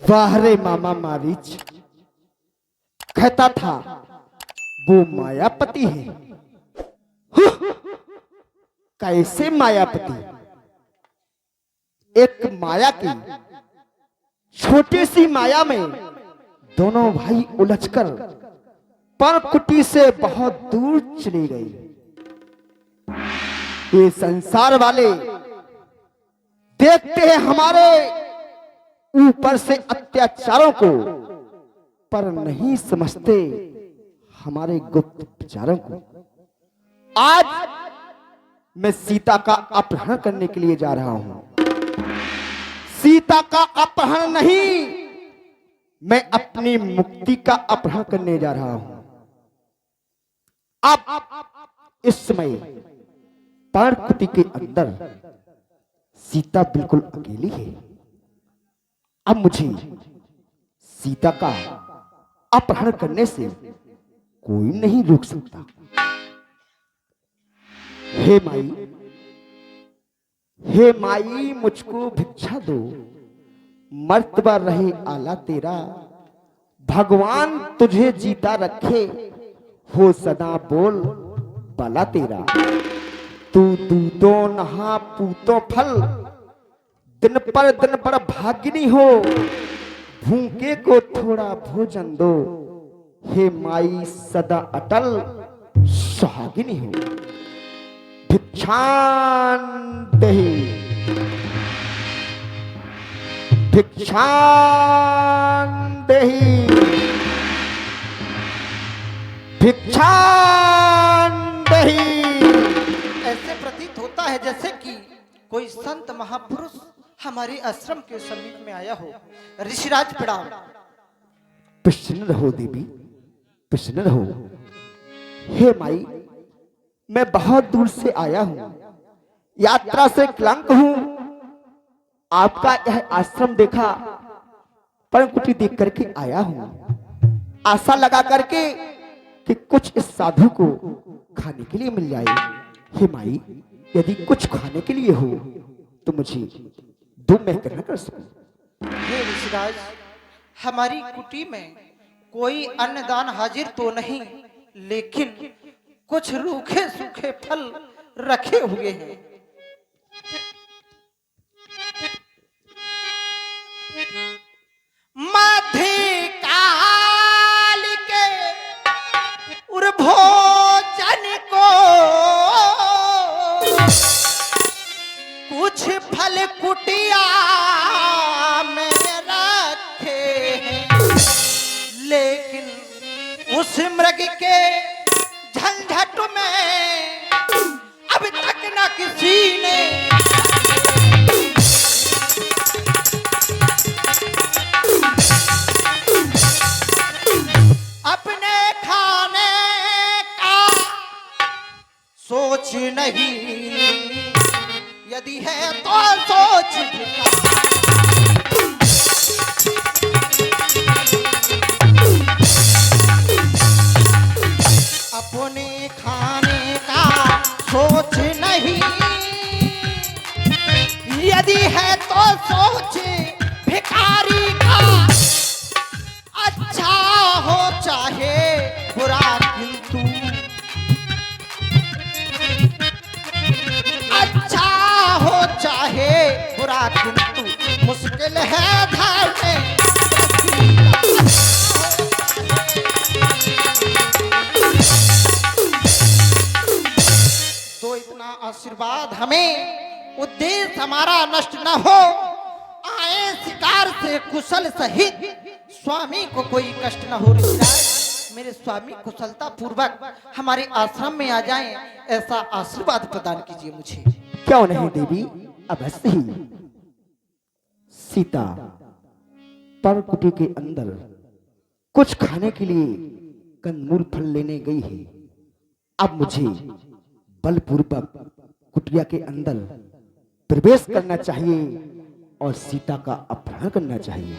वाह रे मामा मारीच, कहता था वो मायापति है। हुँ, कैसे मायापति? एक माया की छोटी सी माया में दोनों भाई उलझकर परकुटी से बहुत दूर चली गई। ये संसार वाले देखते हैं हमारे ऊपर से अत्याचारों को, पर नहीं समझते हमारे गुप्त विचारों को। आज मैं सीता का अपहरण करने के लिए जा रहा हूं। सीता का अपहरण नहीं, मैं अपनी मुक्ति का अपहरण करने जा रहा हूं। अब इस समय पर्णकुटी के अंदर सीता बिल्कुल अकेली है। अब मुझे सीता का अपहरण करने से कोई नहीं रोक सकता। हे माई, हे माई, मुझको भिक्षा दो, मर्तबा रहे आला तेरा, भगवान तुझे जीता रखे, हो सदा बोल बाला तेरा। तू दूधो नहा पूतो फल, दिन पर भागिनी हो, भूखे को थोड़ा भोजन दो, हे माई सदा अटल सुहागिनी हो। भिक्षान देहि, भिक्षान देहि, भिक्षान देहि। ऐसे प्रतीत होता है जैसे कि कोई संत महापुरुष हमारे आश्रम के समीप में आया हो। ऋषिराज प्रणाम। प्रसन्न रहो देवी, प्रसन्न रहो। हे माई, मैं बहुत दूर से आया हूं, यात्रा से क्लांत हूं। आपका यह आश्रम देखा, पर्णकुटी देख करके आया हूं, आशा लगा करके कि कुछ इस साधु को खाने के लिए मिल जाए। हे माई, यदि कुछ खाने के लिए हो तो मुझे दो, मैं करना कर सकूं। हे ऋषिराज, हमारी कुटी में कोई अन्नदान हाजिर तो नहीं, लेकिन कुछ रूखे सूखे फल रखे हुए हैं। मध्य काल के उर भोजन को कुछ फल कुटिया में रखे हैं, लेकिन उस मृग के झंझट में अब तक न किसी ने अपने खाने का सोच नहीं। यदि है तो सोच अपने खाने का सोच नहीं। यदि है तो सोच भिखारी का, अच्छा हो चाहे बुरा, किंतु अच्छा हो चाहे बुरा, किंतु मुश्किल है धरने। तो इतना आशीर्वाद हमें, उद्देश्य हमारा नष्ट न हो। आए शिकार से कुशल सहित, स्वामी को कोई कष्ट न हो। ऋषिराज, मेरे स्वामी कुशलता पूर्वक हमारे आश्रम में आ जाएं, ऐसा आशीर्वाद प्रदान कीजिए मुझे। क्यों नहीं देवी, अवश्य ही। सीता पर्णकुटी के अंदर कुछ खाने के लिए कंदमूल फल लेने गई है। अब मुझे बलपूर्वक कुटिया के अंदर प्रवेश करना चाहिए और सीता का अपहरण करना चाहिए।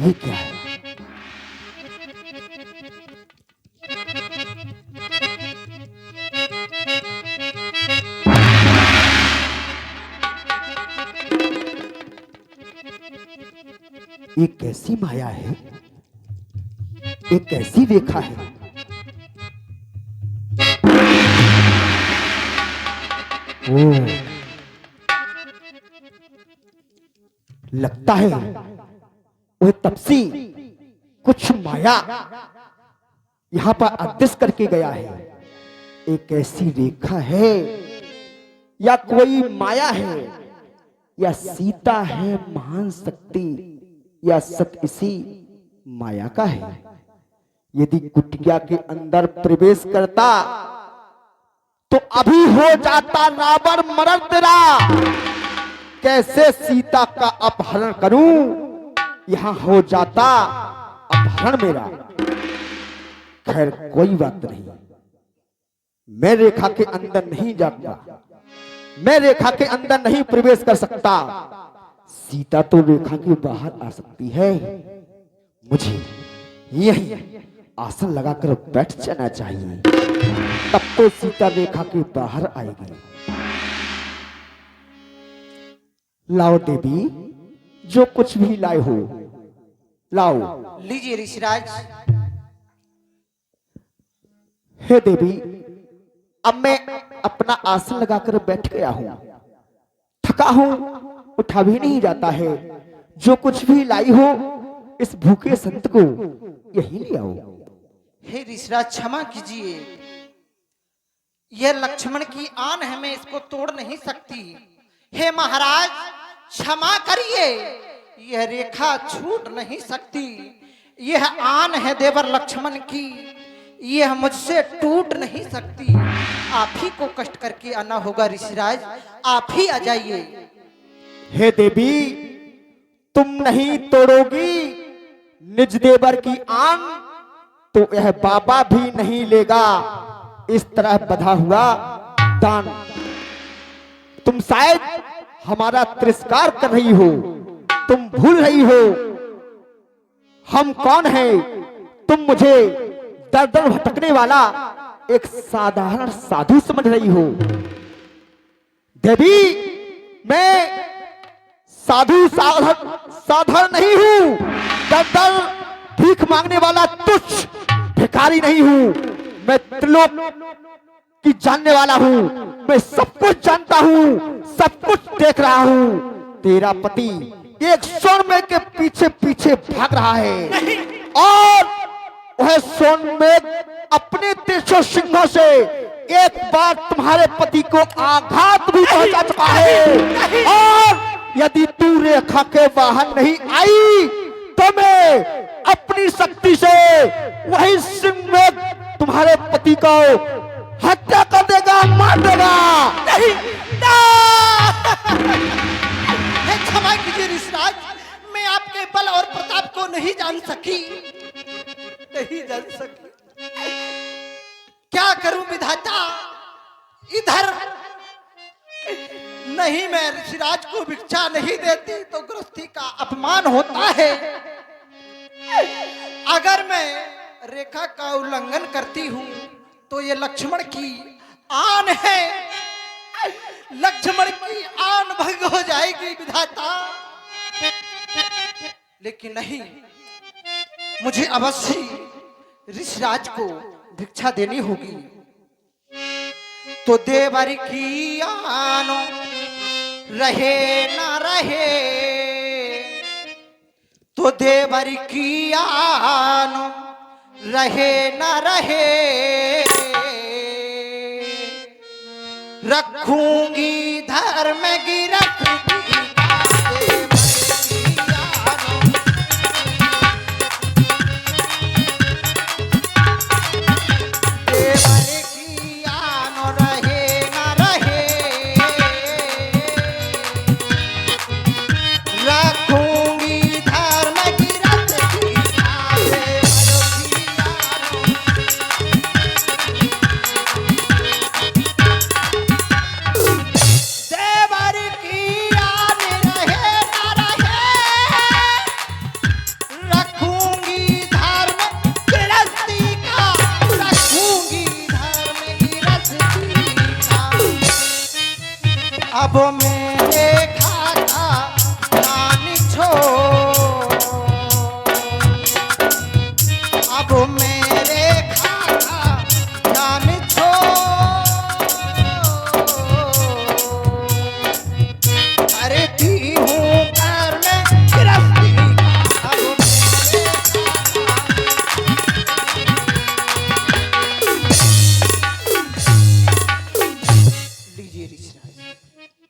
ये क्या है? ये कैसी माया है, ये कैसी रेखा है। ओ, लगता है वह तपसी कुछ माया यहां पर आदेश करके गया है। एक ऐसी रेखा है या कोई माया है या सीता है महान शक्ति या सत इसी माया का है। यदि कुटिया के अंदर प्रवेश करता तो अभी हो जाता रावण मरण तेरा। कैसे सीता का अपहरण करूं, यहां हो जाता अपहरण मेरा। खैर कोई बात नहीं, मैं रेखा के अंदर नहीं जाता, मैं रेखा के अंदर नहीं प्रवेश कर सकता। सीता तो रेखा के बाहर आ सकती है। मुझे यही आसन लगाकर बैठ जाना चाहिए, तब तो सीता रेखा के बाहर आएगी। लाओ देवी, जो कुछ भी लाए हो लाओ। लीजिए ऋषिराज। हे देवी, अब मैं अपना आसन लगाकर बैठ गया हूं, थका हूं, उठा भी नहीं जाता है। जो कुछ भी लाई हो इस भूखे संत को यही ले आओ। हे ऋषिराज क्षमा कीजिए, यह लक्ष्मण की आन है, मैं इसको तोड़ नहीं सकती। हे महाराज क्षमा करिए, यह रेखा छूट नहीं सकती। यह आन है देवर लक्ष्मण की, यह मुझसे टूट नहीं सकती। आप ही को कष्ट करके आना होगा ऋषिराज, आप ही आ जाइए। हे देवी, तुम नहीं तोड़ोगी निज देवर की आन तो यह बाबा भी नहीं लेगा इस तरह बधा हुआ दान। तुम शायद हमारा तिरस्कार कर रही हो, तुम भूल रही हो हम कौन हैं। तुम मुझे दर दर भटकने वाला एक साधारण साधु समझ रही हो। देवी, मैं साधु साधारण नहीं हूं, दर दर भीख मांगने वाला तुच्छ भिखारी नहीं हूं। मैं त्रिलोक की जानने वाला हूं, मैं सब कुछ जानता हूं, सब कुछ देख रहा हूं। तेरा पति एक सोनमेघ के पीछे पीछे भाग रहा है और वह सोनमेघ अपने तिरछे सिंहों से एक बार तुम्हारे पति को आघात भी पहुंचा चुका है। और यदि तू रेखा के बाहर नहीं आई तो मैं अपनी शक्ति से वही सिंहमेघ तुम्हारे पति को हत्या कर देगा, मार देगा। नहीं, क्षमा कीजिए ऋषिराज, मैं आपके बल और प्रताप को नहीं जान सकी, नहीं जान सकी। क्या करूं विधाता, इधर नहीं मैं ऋषिराज को भिक्षा नहीं देती तो गृहस्थी का अपमान होता है। अगर मैं रेखा का उल्लंघन करती हूं तो ये लक्ष्मण की आन है, लक्ष्मण की आन भंग हो जाएगी विधाता। लेकिन नहीं, मुझे अवश्य ऋषिराज को भिक्षा देनी होगी। तो देवर की आन रहे न रहे, तो देवर की आन रहे न रहे, रखूंगी धर्म गिरफ्त अब मेरे खाता नानी छोड़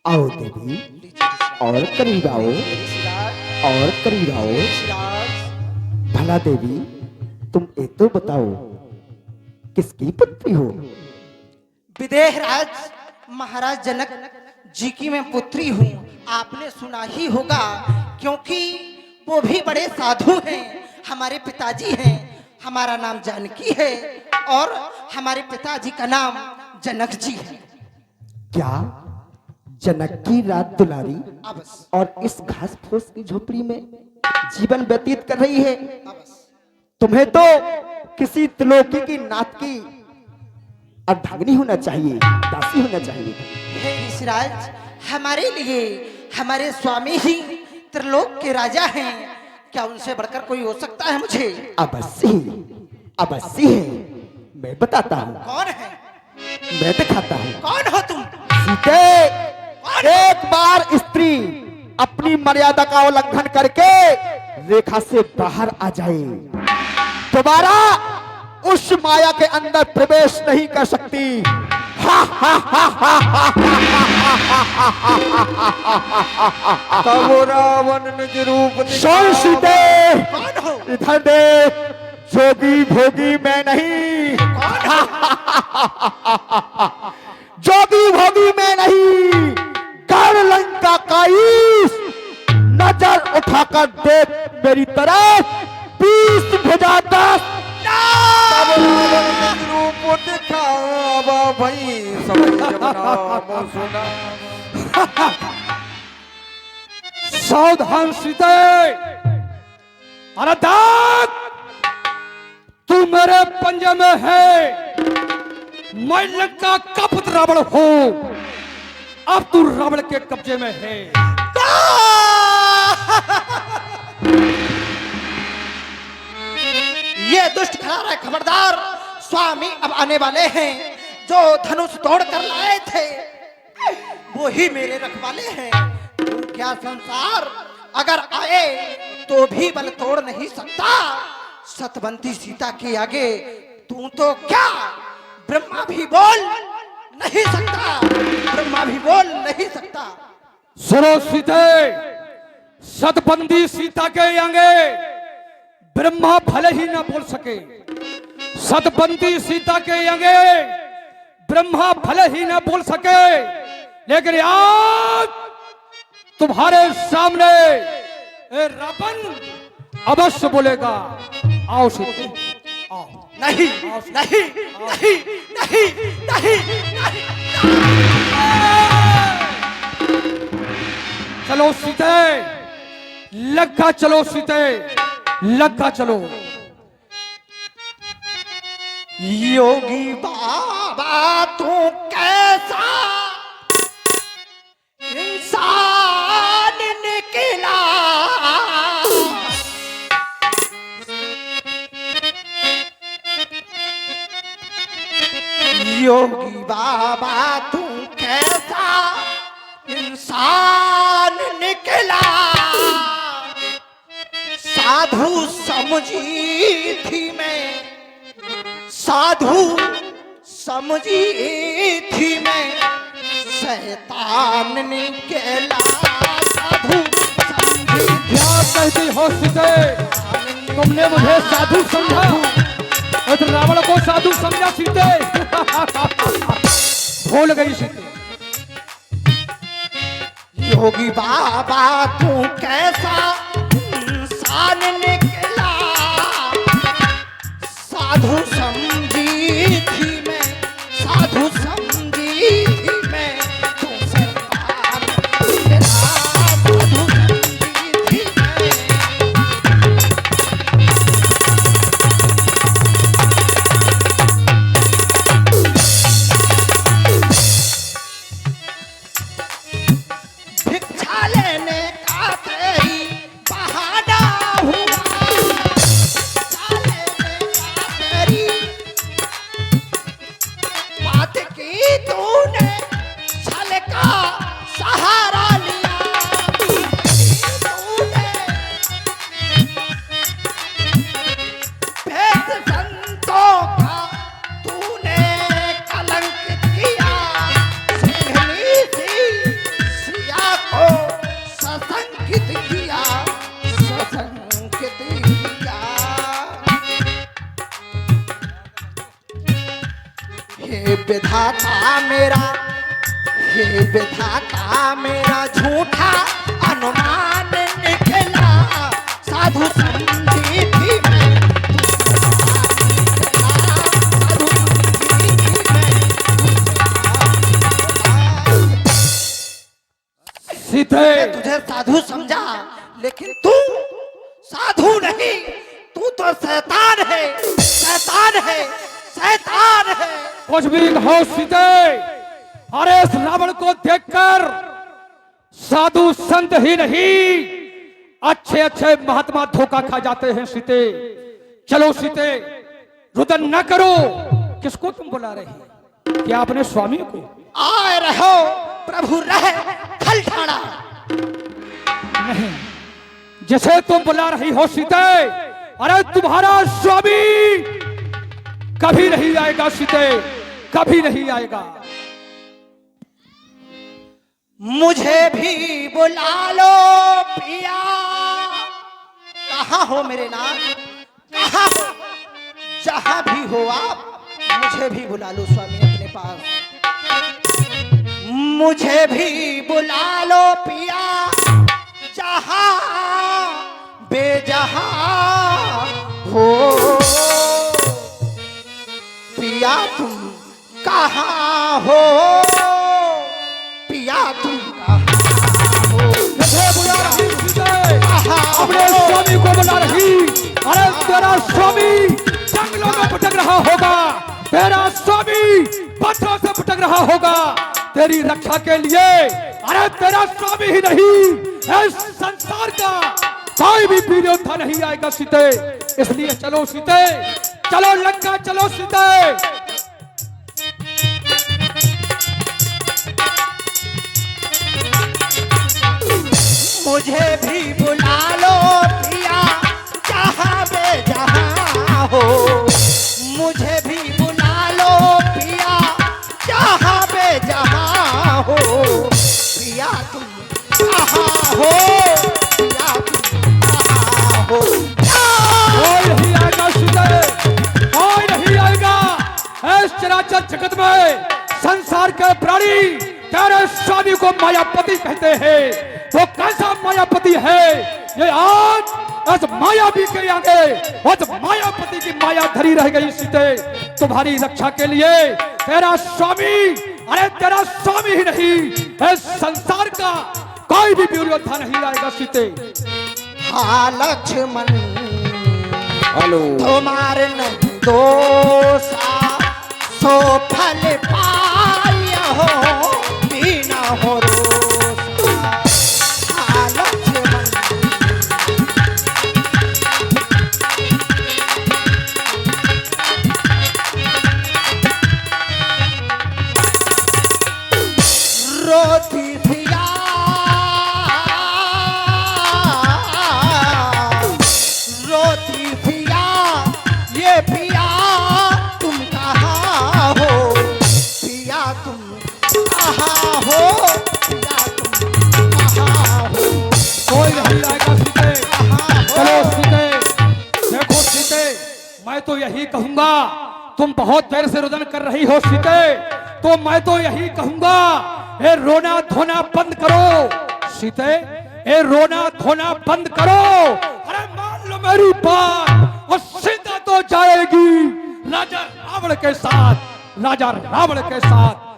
आओ देवी, और करीब आओ, और करीब आओ। भला देवी, तुम ये तो बताओ, किसकी पुत्री हो? विदेह राज महाराज जनक जी की मैं पुत्री हूँ। आपने सुना ही होगा, क्योंकि वो भी बड़े साधु हैं। हमारे पिताजी हैं, हमारा नाम जानकी है, और हमारे पिताजी का नाम जनक जी है। क्या जनक की रात दुलारी अवश्य, और इस घास फूस की झोपड़ी में जीवन व्यतीत कर रही है? अवश्य। तुम्हें तो किसी त्रिलोकी की नाथ की अर्धांगिनी होना चाहिए, दासी होना चाहिए। हे ऋषिराज, हमारे लिए हमारे स्वामी ही त्रिलोक के राजा हैं। क्या उनसे बढ़कर कोई हो सकता है मुझे? अवश्य ही, अवश्य है। मैं बताता हूँ, कौन है? मैं दिखाता हूँ। कौन हो तुम? सीते, एक बार स्त्री अपनी मर्यादा का उल्लंघन करके रेखा से बाहर आ जाए, दोबारा उस माया के अंदर प्रवेश नहीं कर सकती। तब रावण निज रूप सुन सीते, कौन हो? इधर देख, जोगी भोगी मैं नहीं, जोगी भोगी मैं नहीं, कर लंका का ईश। नजर उठाकर देख मेरी तरफ, 20 भुजा 10। तब रावण निज रूप दिखावा भई सब जब नाम सुना। सावधान सीते, अरे देख, तू मेरे पंजे में है। मैं लंका का पुत्र रावण हूं, अब तू रावण के कब्जे में है। ये दुष्ट खड़ा रहे, खबरदार। स्वामी अब आने वाले हैं। जो धनुष तोड़ कर लाए थे वो ही मेरे रखवाले हैं। तू क्या संसार अगर आए तो भी बल तोड़ नहीं सकता। सतवंती सीता के आगे तू तो क्या ब्रह्मा भी बोल नहीं सकता, ब्रह्मा भी बोल नहीं सकता। सुनो सीते, सतबंदी सीता के आगे ब्रह्मा भले ही ना बोल सके, सतबंदी सीता के आगे ब्रह्मा भले ही ना बोल सके, लेकिन आज तुम्हारे सामने रावण अवश्य बोलेगा। आओ सीते, आओ। नहीं नहीं नहीं नहीं नहीं नहीं। चलो सीते, लंका चलो सीते, लंका चलो। योगी बाबा तू कैसा इंसान निकला। योगी बाबा तू कैसा इंसान निकला। साधु समझी थी मैं, साधु समझी थी मैं, शैतान निकला। साधु समझी क्या कहती हो सीते, तुमने मुझे साधु समझा, और रावण को साधु समझा सीते। भूल गई सीते। योगी बाबा तू कैसा इंसान निकला। साधु समझी थी मैं, साधु समझी थी मैं, तू शैतान निकला। साधु समझी थी मैं। भिक्षा लेने का ही हे विधाता मेरा, हे विधाता मेरा झूठा अनुमान निकला, साधु समझी थी मैं साधु समझी थी मैं। सीते तुझे साधु समझा, लेकिन तू साधु नहीं, तू तो शैतान है, शैतान है, शैतान है। कुछ भी कहो सीते, अरे इस रावण को देखकर साधु संत ही नहीं अच्छे अच्छे महात्मा धोखा खा जाते हैं सीते। चलो सीते, रुदन न करो। किसको तुम बुला रही है? क्या अपने स्वामी को? आए रहो प्रभु रहे खल ठाड़ा। नहीं, जिसे तुम बुला रही हो सीते, अरे तुम्हारा स्वामी कभी नहीं आएगा सीते, कभी नहीं आएगा। मुझे भी बुला लो पिया। कहाँ हो मेरे नाथ, कहाँ हो? जहां भी हो आप, मुझे भी बुला लो स्वामी अपने पास। मुझे भी बुला लो पिया, जहां बेजहां हो। पिया तुम कहाँ हो, पिया तुम कहाँ हो? मुझे बुला रही सीते, अपने स्वामी को बुला रही। अरे तेरा स्वामी जंगलों में भटक रहा होगा, तेरा स्वामी पत्थरों से भटक रहा होगा तेरी रक्षा के लिए। अरे तेरा स्वामी ही नहीं, इस संसार का कोई भी वीर योद्धा नहीं आएगा सीते। इसलिए चलो सीते, चलो लंका, चलो सीते। मुझे भी बुला लो पिया, जहाँ बेजहां हो। मुझे भी बुला लो पिया, जहाँ बेजहां हो। पिया तुम कहाँ हो, पिया तुम कहाँ हो? कोई नहीं आएगा सीते, कोई नहीं आएगा। इस चराचर जगत में संसार के प्राणी तेरे स्वामी को मायापति कहते हैं। वो कैसा मायापति है? ये आज इस मायावी के आगे उस मायापति की माया धरी रह गई सीते। तुम्हारी रक्षा के लिए तेरा स्वामी, अरे तेरा स्वामी ही नहीं, इस संसार का कोई भी वीर योद्धा नहीं आएगा सीते। हाँ लक्ष्मण हेलो तुम्हारे नहीं दोषा, सो फल पाय हो बिना हो रोषा। हाँ लक्ष्मण रोती थिया, रोती थिया, ये पिया तुम कहाँ हो, पिया तुम कहाँ हो, पिया तुम कहाँ हो? कोई नहीं आएगा सीते। चलो सीते, देखो सीते, मैं तो यही कहूंगा, तुम बहुत देर से रुदन कर रही हो सीते, तो मैं तो यही कहूंगा, ये रोना धोना बंद करो सीते, ये रोना धोना बंद करो। अरे मान लो मेरी बात, और सीता तो जाएगी राजा रावण के साथ, राजा रावण के साथ।